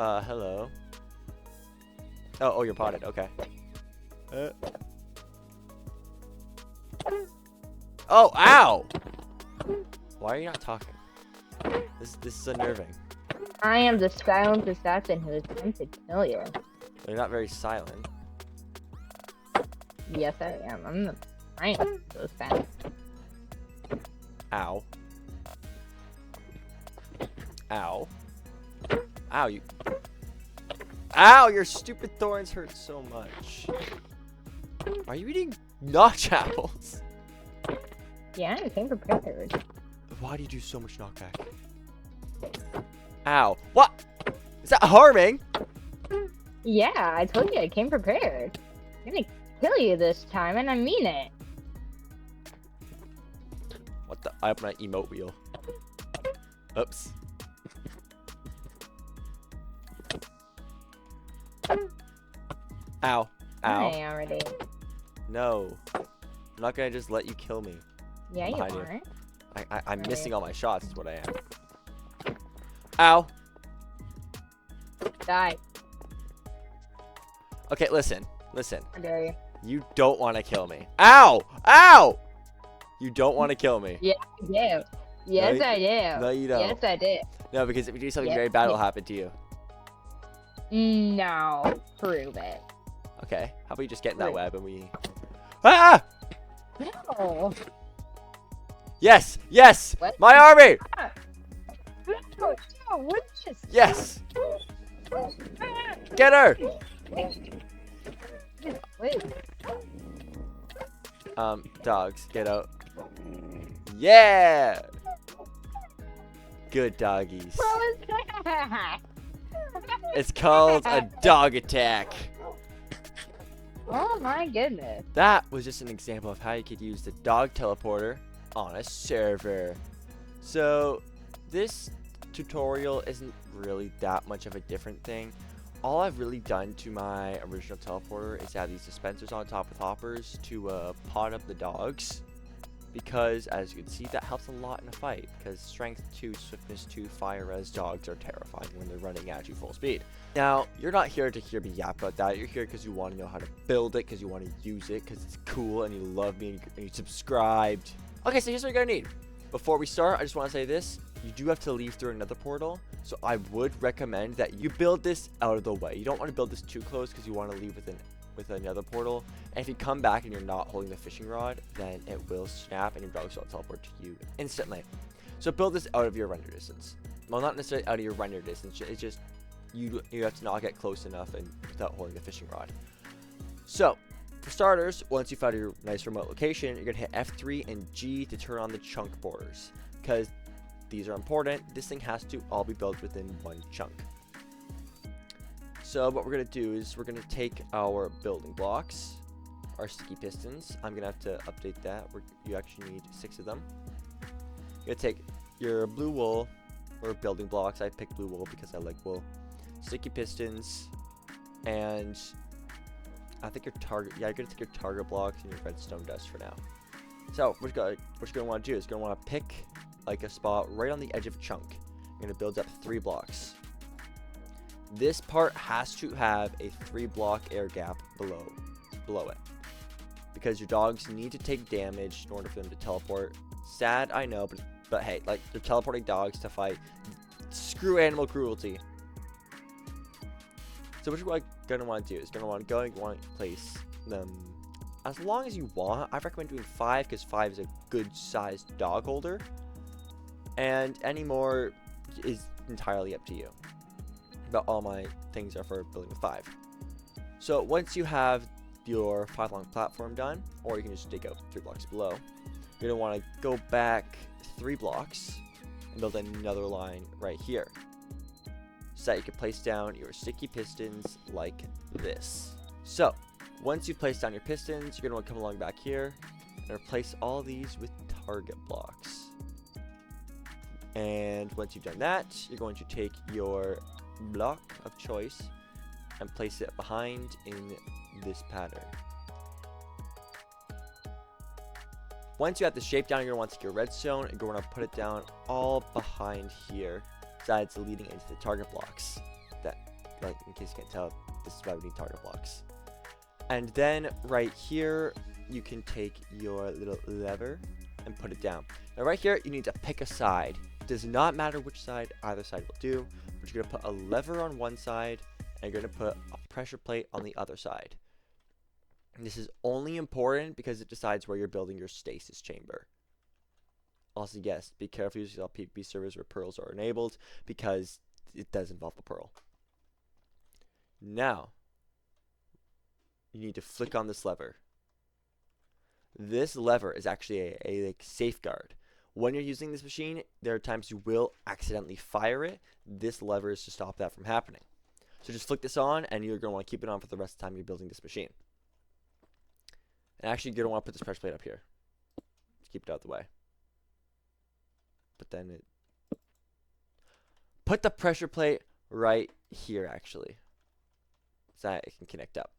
Hello. Oh, you're potted. Okay. Oh, ow! Why are you not talking? This is unnerving. I am the silent assassin who is trying to kill you. You're not very silent. Yes, I am. I'm the silent assassin. Ow. Ow. Ow, you... Ow, your stupid thorns hurt so much. Are you eating notch apples? Yeah, I came prepared. Why do you do so much knockback? Ow. What? Is that harming? Yeah, I told you I came prepared. I'm gonna kill you this time, and I mean it. What the? I have my emote wheel. Oops. Ow. Ow. I already. No. I'm not gonna just let you kill me. Yeah, you Behind you. are. I'm missing all my shots is what I am. Ow. Die. Okay, listen. Listen. How dare you? You don't want to kill me. Ow! Ow! You don't want to kill me. Yeah, I do. Yes, No, I do. No, you don't. Yes, I did. No, because if you do something Yes, very bad, I it'll did. happen to you. No, prove it. Okay. How about you just get in that Wait. web and we... Ah! No. Yes! Yes! What? My army! No, what is this? Yes! Get her! Wait. Dogs, get out. Yeah! Good doggies. What was that? It's called a dog attack. Oh my goodness. That was just an example of how you could use the dog teleporter on a server. So this tutorial isn't really that much of a different thing. All I've really done to my original teleporter is add these dispensers on top with hoppers to pot up the dogs. Because as you can see, that helps a lot in a fight. Because strength 2, swiftness 2, fire res dogs are terrifying when they're running at you full speed. Now, you're not here to hear me yap about that. You're here because you want to know how to build it, because you want to use it, because it's cool and you love me and you subscribed. Okay, so here's what you're going to need. Before we start, I just want to say this. You do have to leave through another portal. So I would recommend that you build this out of the way. You don't want to build this too close because you want to leave with another portal. And if you come back and you're not holding the fishing rod, then it will snap and your dogs will teleport to you instantly. So build this out of your render distance. Well, not necessarily out of your render distance. It's just you have to not get close enough and without holding the fishing rod. So for starters, once you found your nice remote location, you're gonna hit F3 and G to turn on the chunk borders, because these are important. This thing has to all be built within one chunk. So what we're going to do is we're going to take our building blocks, our sticky pistons. I'm going to have to update that. You actually need 6 of them. You're going to take your blue wool or building blocks. I picked blue wool because I like wool. Sticky pistons, and I think your target, yeah, you're going to take your target blocks and your redstone dust for now. So what you're going to want to do is you're going to want to pick like a spot right on the edge of a chunk. You're going to build up 3 blocks. This part has to have a 3-block air gap below it, because your dogs need to take damage in order for them to teleport. Sad, I know, but hey, like, they're teleporting dogs to fight. Screw animal cruelty. So what you're gonna want to do is want to place them as long as you want. I recommend doing 5 because 5 is a good sized dog holder, and any more is entirely up to you. But all my things are for building with 5. So once you have your 5-long platform done, or you can just dig out 3 blocks below, you're going to want to go back 3 blocks and build another line right here, so that you can place down your sticky pistons like this. So once you place down your pistons, you're going to want to come along back here and replace all these with target blocks. And once you've done that, you're going to take your block of choice and place it behind in this pattern. Once you have the shape down, you're going to want to take your redstone and you're going to put it down all behind here, so that it's leading into the target blocks. in case you can't tell, this is why we need target blocks. And then right here, you can take your little lever and put it down. Now right here, you need to pick a side. It does not matter which side, either side will do. But you're gonna put a lever on one side, and you're gonna put a pressure plate on the other side. And this is only important because it decides where you're building your stasis chamber. Also, yes, be careful using all PvP servers where pearls are enabled because it does involve a pearl. Now, you need to flick on this lever. This lever is actually a like safeguard. When you're using this machine, there are times you will accidentally fire it. This lever is to stop that from happening. So just flick this on, and you're going to want to keep it on for the rest of the time you're building this machine. And actually, you're going to want to put this pressure plate up here. Just keep it out of the way. But then put the pressure plate right here, actually, so that it can connect up.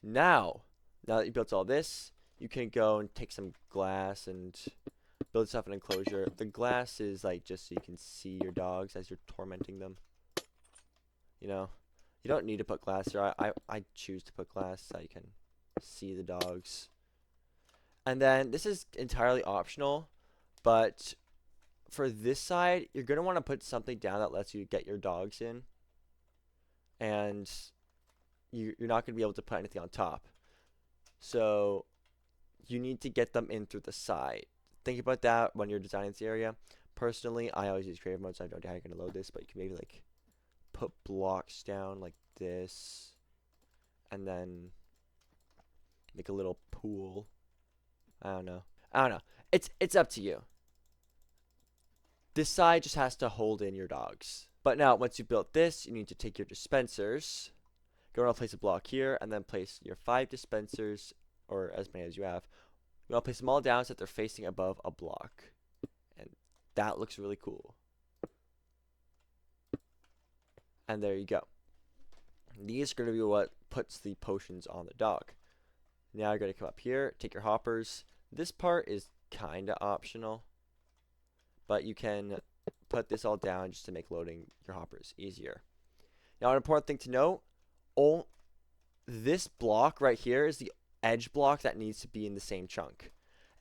Now that you built all this, you can go and take some glass and build yourself an enclosure. The glass is like just so you can see your dogs as you're tormenting them. You know, you don't need to put glass here. I choose to put glass so you can see the dogs. And then this is entirely optional, but for this side, you're going to want to put something down that lets you get your dogs in. And you're not going to be able to put anything on top. So you need to get them in through the side. Think about that when you're designing this area. Personally, I always use creative mode, so I don't know how you're going to load this, but you can maybe like put blocks down like this, and then make a little pool. I don't know. It's up to you. This side just has to hold in your dogs. But now, once you built this, you need to take your dispensers. Go around, place a block here, and then place your 5 dispensers, or as many as you have. You want to place them all down so that they're facing above a block. And that looks really cool. And there you go. These are going to be what puts the potions on the dog. Now you're going to come up here, take your hoppers. This part is kind of optional, but you can put this all down just to make loading your hoppers easier. Now, an important thing to note, this block right here is the edge block that needs to be in the same chunk.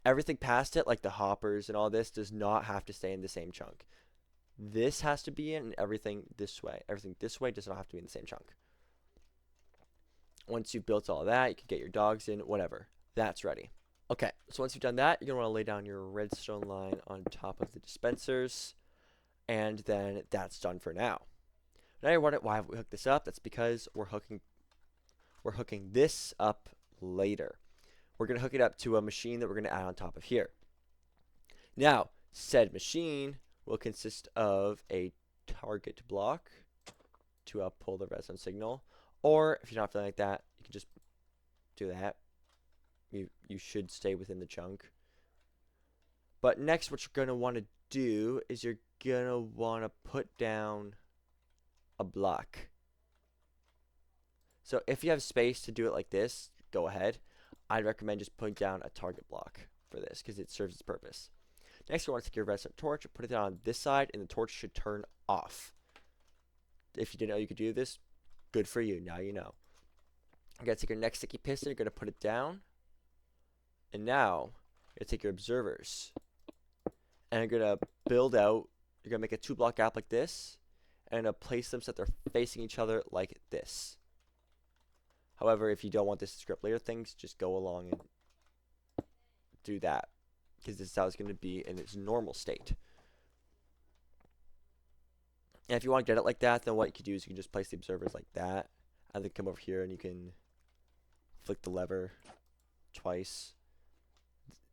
Everything past it, like the hoppers and all this, does not have to stay in the same chunk. This has to be in, and everything this way. Everything this way does not have to be in the same chunk. Once you've built all that, you can get your dogs in, whatever. That's ready. Okay, so once you've done that, you're going to want to lay down your redstone line on top of the dispensers, and then that's done for now. Now you're wondering why have we hooked this up? That's because we're hooking this up later. We're going to hook it up to a machine that we're going to add on top of here. Now, said machine will consist of a target block to pull the redstone signal, or if you're not feeling like that, you can just do that. You should stay within the chunk. But next, what you're going to want to do is you're going to want to put down a block. So if you have space to do it like this, go ahead. I'd recommend just putting down a target block for this because it serves its purpose. Next, you want to take your redstone torch, put it down on this side, and the torch should turn off. If you didn't know you could do this, good for you. Now you know. You're going to take your next sticky piston, you're going to put it down. And now, you're going to take your observers. And you're going to build out, you're going to make a 2-block gap like this. And place them so that they're facing each other like this. However, if you don't want this to script later things, just go along and do that. Because this is how it's going to be in its normal state. And if you want to get it like that, then what you can do is you can just place the observers like that. And then come over here and you can flick the lever twice.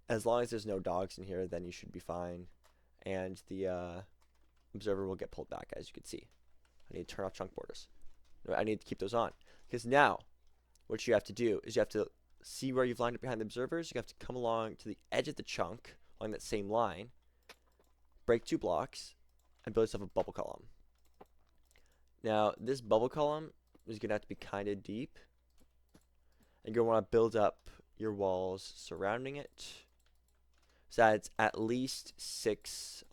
As long as there's no dogs in here, then you should be fine. And the observer will get pulled back, as you can see. I need to turn off chunk borders. I need to keep those on. Because now, what you have to do is you have to see where you've lined up behind the observers. You have to come along to the edge of the chunk along that same line, break 2 blocks, and build yourself a bubble column. Now, this bubble column is going to have to be kind of deep. And you're going to want to build up your walls surrounding it so that it's at least 6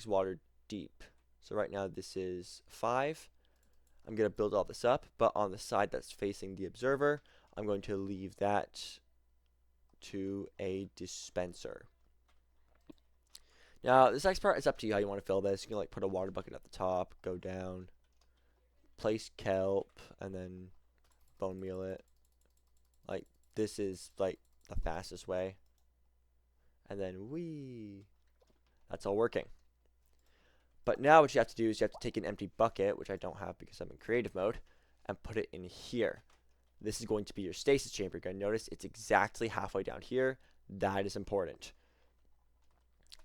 water deep. So right now this is 5. I'm going to build all this up, but on the side that's facing the observer, I'm going to leave that to a dispenser. Now, this next part is up to you how you want to fill this. You can like put a water bucket at the top, go down, place kelp, and then bone meal it. Like, this is like the fastest way. And then that's all working. But now what you have to do is you have to take an empty bucket, which I don't have because I'm in creative mode, and put it in here. This is going to be your stasis chamber. You're going to notice it's exactly halfway down here. That is important.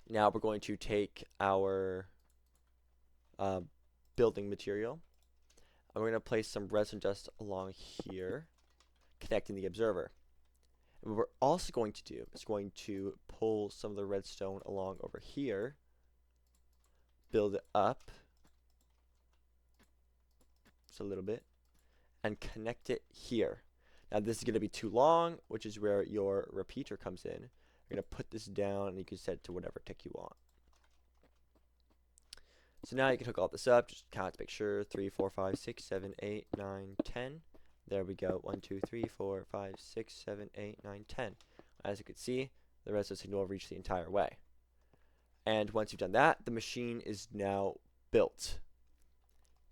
Now we're going to take our building material, and we're going to place some resin dust along here, connecting the observer. And what we're also going to do is going to pull some of the redstone along over here, build it up just a little bit, and connect it here. Now this is going to be too long, which is where your repeater comes in. You're going to put this down, and you can set it to whatever tick you want. So now you can hook all this up. Just count to make sure. 3, 4, 5, 6, 7, 8, 9, 10. There we go. 1, 2, 3, 4, 5, 6, 7, 8, 9, 10. As you can see, the redstone signal will reach the entire way. And once you've done that, the machine is now built.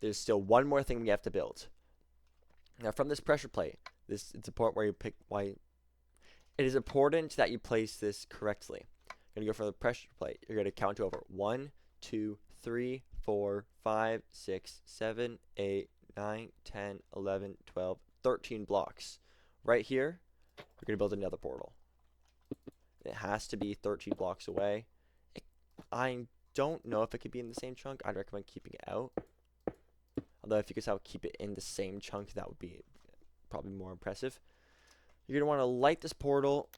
There's still one more thing we have to build. Now from this pressure plate, it's important where you pick why. It is important that you place this correctly. You're going to go for the pressure plate. You're going to count to over 1, 2, 3, 4, 5, 6, 7, 8, 9, 10, 11, 12, 13 blocks. Right here, we're going to build another portal. It has to be 13 blocks away. I don't know if it could be in the same chunk. I'd recommend keeping it out. Although if you could keep it in the same chunk, that would be probably more impressive. You're going to want to light this portal,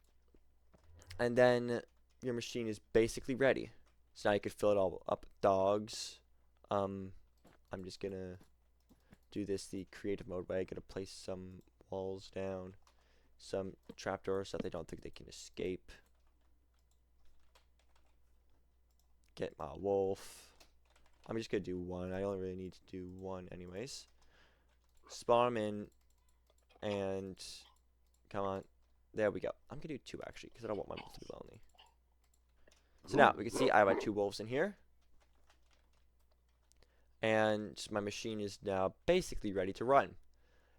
and then your machine is basically ready. So now you could fill it all up with dogs. I'm just going to do this the creative mode way. I'm going to place some walls down, some trapdoors so that they don't think they can escape. Get my wolf. I'm just going to do one. I only really need to do one anyways. Spawn them in, and come on. There we go. I'm going to do 2 actually because I don't want my wolf to be lonely. So now we can see I have my 2 wolves in here. And my machine is now basically ready to run.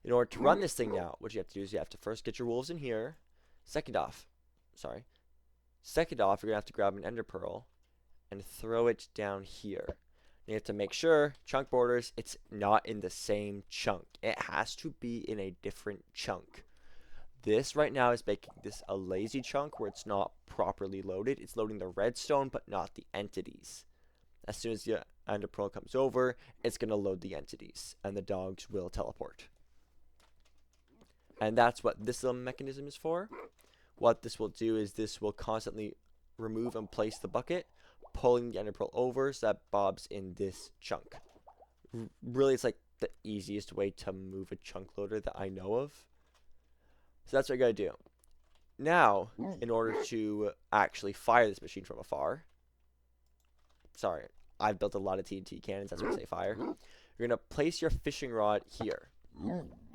In order to run this thing now, what you have to do is you have to first get your wolves in here. Second off, you're going to have to grab an ender pearl and throw it down here. You have to make sure, chunk borders, it's not in the same chunk. It has to be in a different chunk. This right now is making this a lazy chunk where it's not properly loaded. It's loading the redstone, but not the entities. As soon as the ender pearl comes over, it's going to load the entities, and the dogs will teleport. And that's what this little mechanism is for. What this will do is this will constantly remove and place the bucket, pulling the ender pearl over so that bobs in this chunk. Really, it's like the easiest way to move a chunk loader that I know of. So that's what I gotta do. Now, in order to actually fire this machine from afar, sorry, I've built a lot of TNT cannons, that's why I say fire. You're gonna place your fishing rod here.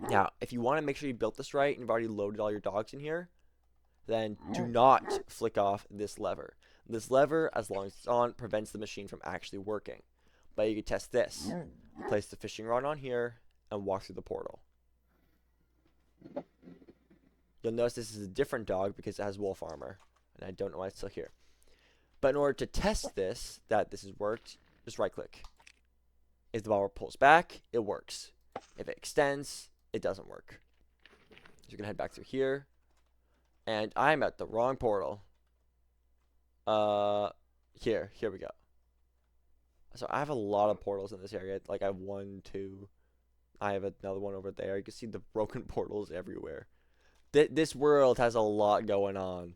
Now, if you want to make sure you built this right and you've already loaded all your dogs in here, then do not flick off this lever. This lever, as long as it's on, prevents the machine from actually working. But you can test this. Place the fishing rod on here and walk through the portal. You'll notice this is a different dog because it has wolf armor, and I don't know why it's still here. But in order to test this, that this has worked, just right click. If the ball pulls back, it works. If it extends, it doesn't work. So you're going to head back through here. And I'm at the wrong portal. Here we go. So I have a lot of portals in this area. Like I have 1, 2. I have another one over there. You can see the broken portals everywhere. This world has a lot going on.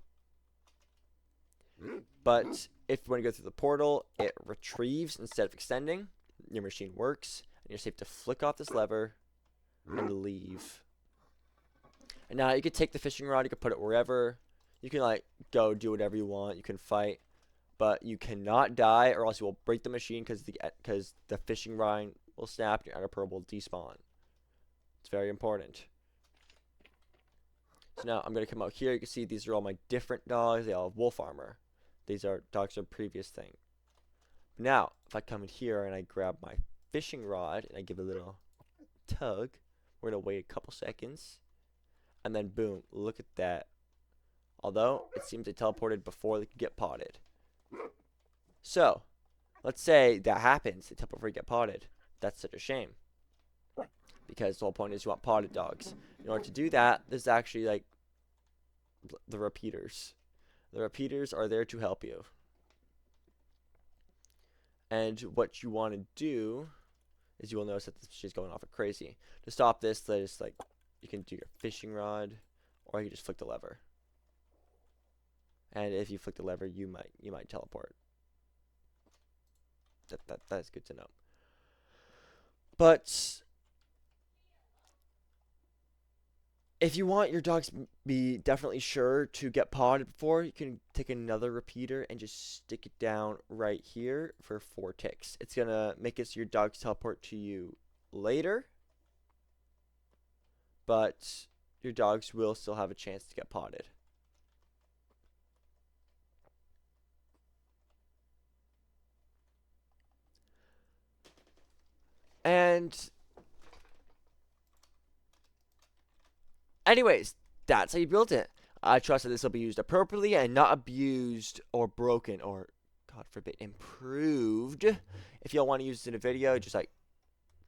But if you want to go through the portal, it retrieves instead of extending. Your machine works, and you're safe to flick off this lever and leave. And now you can take the fishing rod, you can put it wherever. You can like go do whatever you want. You can fight. but you cannot die, or else you will break the machine because the fishing line will snap and your ender pearl will despawn. It's very important. So now I'm gonna come out here. You can see these are all my different dogs. They all have wolf armor. These are dogs from previous thing. Now, if I come in here and I grab my fishing rod and I give a little tug, we're gonna wait a couple seconds, and then boom, look at that. Although it seems they teleported before they could get potted. So, let's say that happens, they teleport before they get potted. That's such a shame, because the whole point is you want potted dogs. In order to do that, there's actually like the repeaters. The repeaters are there to help you. And what you want to do is you will notice that she's going off like crazy. To stop this, just like you can do your fishing rod, or you just flick the lever. And if you flick the lever, you might teleport. That is good to know. But if you want your dogs to be definitely sure to get potted before, you can take another repeater and just stick it down right here for 4 ticks. It's gonna make it so your dogs teleport to you later, but your dogs will still have a chance to get potted. And anyways, that's how you built it. I trust that this will be used appropriately and not abused or broken or, God forbid, improved. If y'all want to use this in a video, just like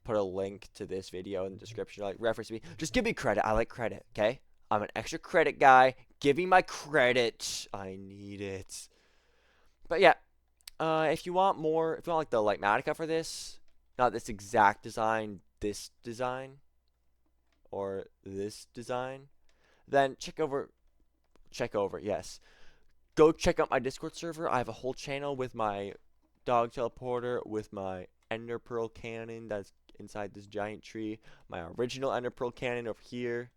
put a link to this video in the description, like reference me. Just give me credit. I like credit, okay? I'm an extra credit guy. Give me my credit. I need it. But yeah, if you want more, if you want like the Lightmatica for this, not this exact design, this design, or this design, then yes. Go check out my Discord server. I have a whole channel with my dog teleporter, with my ender pearl cannon that's inside this giant tree, my original ender pearl cannon over here,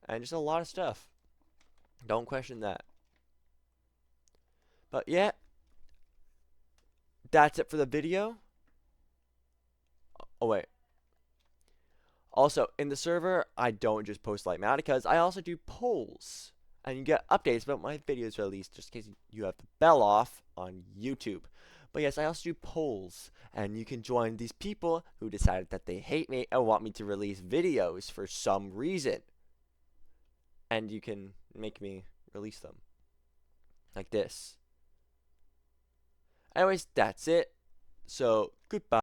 and just a lot of stuff. Don't question that. But yeah, that's it for the video. Oh wait. Also, in the server, I don't just post Lightmaticas, I also do polls. And you get updates about my videos released, just in case you have the bell off on YouTube. But yes, I also do polls, and you can join these people who decided that they hate me and want me to release videos for some reason. And you can make me release them. Like this. Anyways, that's it. So, goodbye.